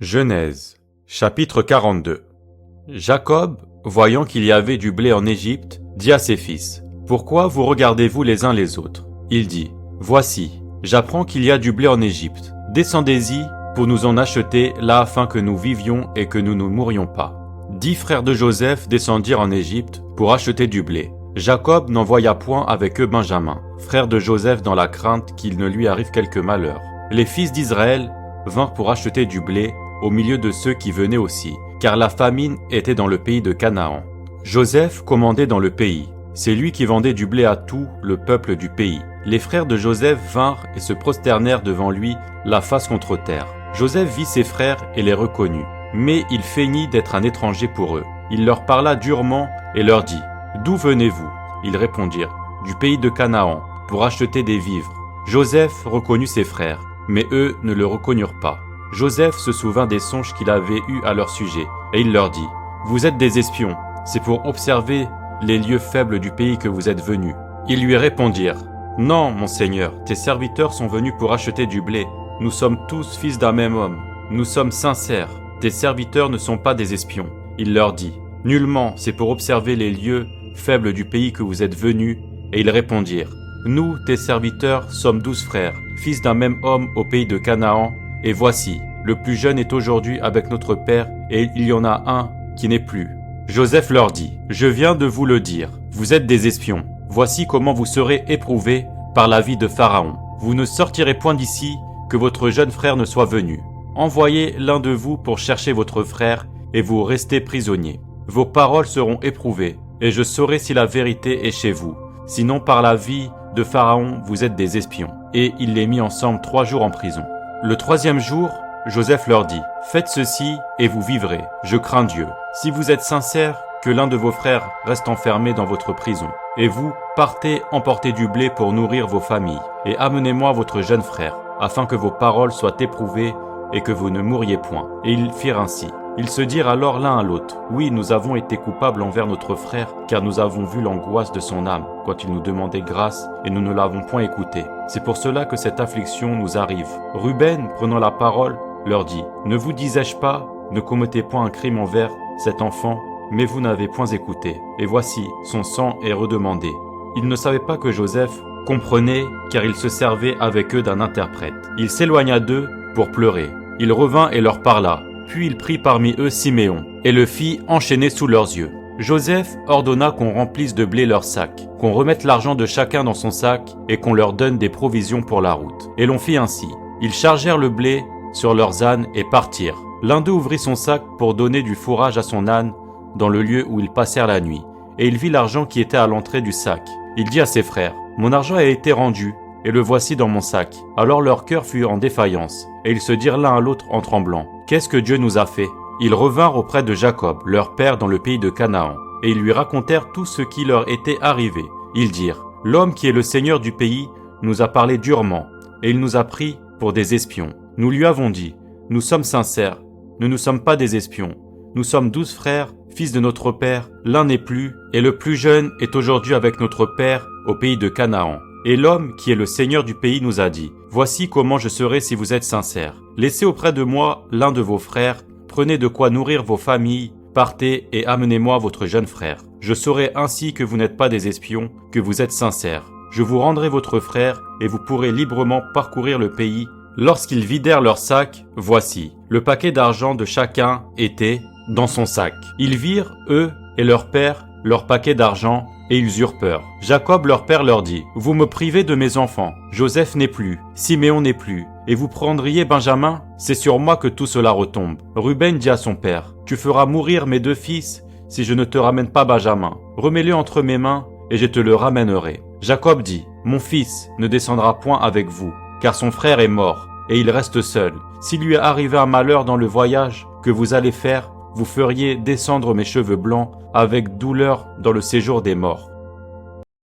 Genèse, chapitre 42. Jacob, voyant qu'il y avait du blé en Égypte, dit à ses fils, « Pourquoi vous regardez-vous les uns les autres ?» Il dit, « Voici, j'apprends qu'il y a du blé en Égypte. Descendez-y pour nous en acheter là afin que nous vivions et que nous ne mourions pas. » 10 frères de Joseph descendirent en Égypte pour acheter du blé. Jacob n'envoya point avec eux Benjamin, frère de Joseph, dans la crainte qu'il ne lui arrive quelque malheur. Les fils d'Israël vinrent pour acheter du blé au milieu de ceux qui venaient aussi, car la famine était dans le pays de Canaan. Joseph commandait dans le pays. C'est lui qui vendait du blé à tout le peuple du pays. Les frères de Joseph vinrent et se prosternèrent devant lui, la face contre terre. Joseph vit ses frères et les reconnut, mais il feignit d'être un étranger pour eux. Il leur parla durement et leur dit, « D'où venez-vous » Ils répondirent, « Du pays de Canaan, pour acheter des vivres. » Joseph reconnut ses frères, mais eux ne le reconnurent pas. Joseph se souvint des songes qu'il avait eus à leur sujet, et il leur dit, « Vous êtes des espions, c'est pour observer les lieux faibles du pays que vous êtes venus. » Ils lui répondirent, « Non, mon Seigneur, tes serviteurs sont venus pour acheter du blé. Nous sommes tous fils d'un même homme. Nous sommes sincères. Tes serviteurs ne sont pas des espions. » Il leur dit, « Nullement, c'est pour observer les lieux faibles du pays que vous êtes venus. » Et ils répondirent, « Nous, tes serviteurs, sommes 12 frères, fils d'un même homme au pays de Canaan. Et voici, le plus jeune est aujourd'hui avec notre père, et il y en a un qui n'est plus. » Joseph leur dit, « Je viens de vous le dire, vous êtes des espions. Voici comment vous serez éprouvés par la vie de Pharaon. Vous ne sortirez point d'ici que votre jeune frère ne soit venu. Envoyez l'un de vous pour chercher votre frère, et vous restez prisonniers. Vos paroles seront éprouvées, et je saurai si la vérité est chez vous. Sinon, par la vie de Pharaon, vous êtes des espions. » Et il les mit ensemble 3 jours en prison. Le 3e jour, Joseph leur dit, « Faites ceci et vous vivrez, je crains Dieu. Si vous êtes sincères, que l'un de vos frères reste enfermé dans votre prison. Et vous, partez emporter du blé pour nourrir vos familles. Et amenez-moi votre jeune frère, afin que vos paroles soient éprouvées et que vous ne mouriez point. » Et ils firent ainsi. Ils se dirent alors l'un à l'autre, « Oui, nous avons été coupables envers notre frère, car nous avons vu l'angoisse de son âme, quand il nous demandait grâce, et nous ne l'avons point écouté. C'est pour cela que cette affliction nous arrive. » Ruben, prenant la parole, leur dit, « Ne vous disais-je pas, ne commettez point un crime envers cet enfant, mais vous n'avez point écouté. Et voici, son sang est redemandé. » Ils ne savaient pas que Joseph comprenait, car il se servait avec eux d'un interprète. Il s'éloigna d'eux pour pleurer. Il revint et leur parla. Puis il prit parmi eux Siméon, et le fit enchaîner sous leurs yeux. Joseph ordonna qu'on remplisse de blé leurs sacs, qu'on remette l'argent de chacun dans son sac, et qu'on leur donne des provisions pour la route. Et l'on fit ainsi. Ils chargèrent le blé sur leurs ânes et partirent. L'un d'eux ouvrit son sac pour donner du fourrage à son âne dans le lieu où ils passèrent la nuit. Et il vit l'argent qui était à l'entrée du sac. Il dit à ses frères, « Mon argent a été rendu, et le voici dans mon sac. » Alors leur cœur fut en défaillance, et ils se dirent l'un à l'autre en tremblant, « Qu'est-ce que Dieu nous a fait ?» Ils revinrent auprès de Jacob, leur père dans le pays de Canaan, et ils lui racontèrent tout ce qui leur était arrivé. Ils dirent, « L'homme qui est le seigneur du pays nous a parlé durement, et il nous a pris pour des espions. Nous lui avons dit, « Nous sommes sincères, nous ne sommes pas des espions. Nous sommes 12 frères, fils de notre père, l'un n'est plus, et le plus jeune est aujourd'hui avec notre père au pays de Canaan. Et l'homme qui est le seigneur du pays nous a dit, « Voici comment je serai si vous êtes sincères. Laissez auprès de moi l'un de vos frères, prenez de quoi nourrir vos familles, partez et amenez-moi votre jeune frère. Je saurai ainsi que vous n'êtes pas des espions, que vous êtes sincères. Je vous rendrai votre frère, et vous pourrez librement parcourir le pays. » Lorsqu'ils vidèrent leur sac, voici, le paquet d'argent de chacun était dans son sac. Ils virent, eux et leur père, leur paquet d'argent, et ils eurent peur. Jacob leur père leur dit, « Vous me privez de mes enfants. Joseph n'est plus, Siméon n'est plus, et vous prendriez Benjamin? C'est sur moi que tout cela retombe. » Ruben dit à son père, « Tu feras mourir mes 2 fils si je ne te ramène pas Benjamin. Remets-le entre mes mains, et je te le ramènerai. » Jacob dit, « Mon fils ne descendra point avec vous, car son frère est mort, et il reste seul. S'il lui est arrivé un malheur dans le voyage que vous allez faire, vous feriez descendre mes cheveux blancs avec douleur dans le séjour des morts. »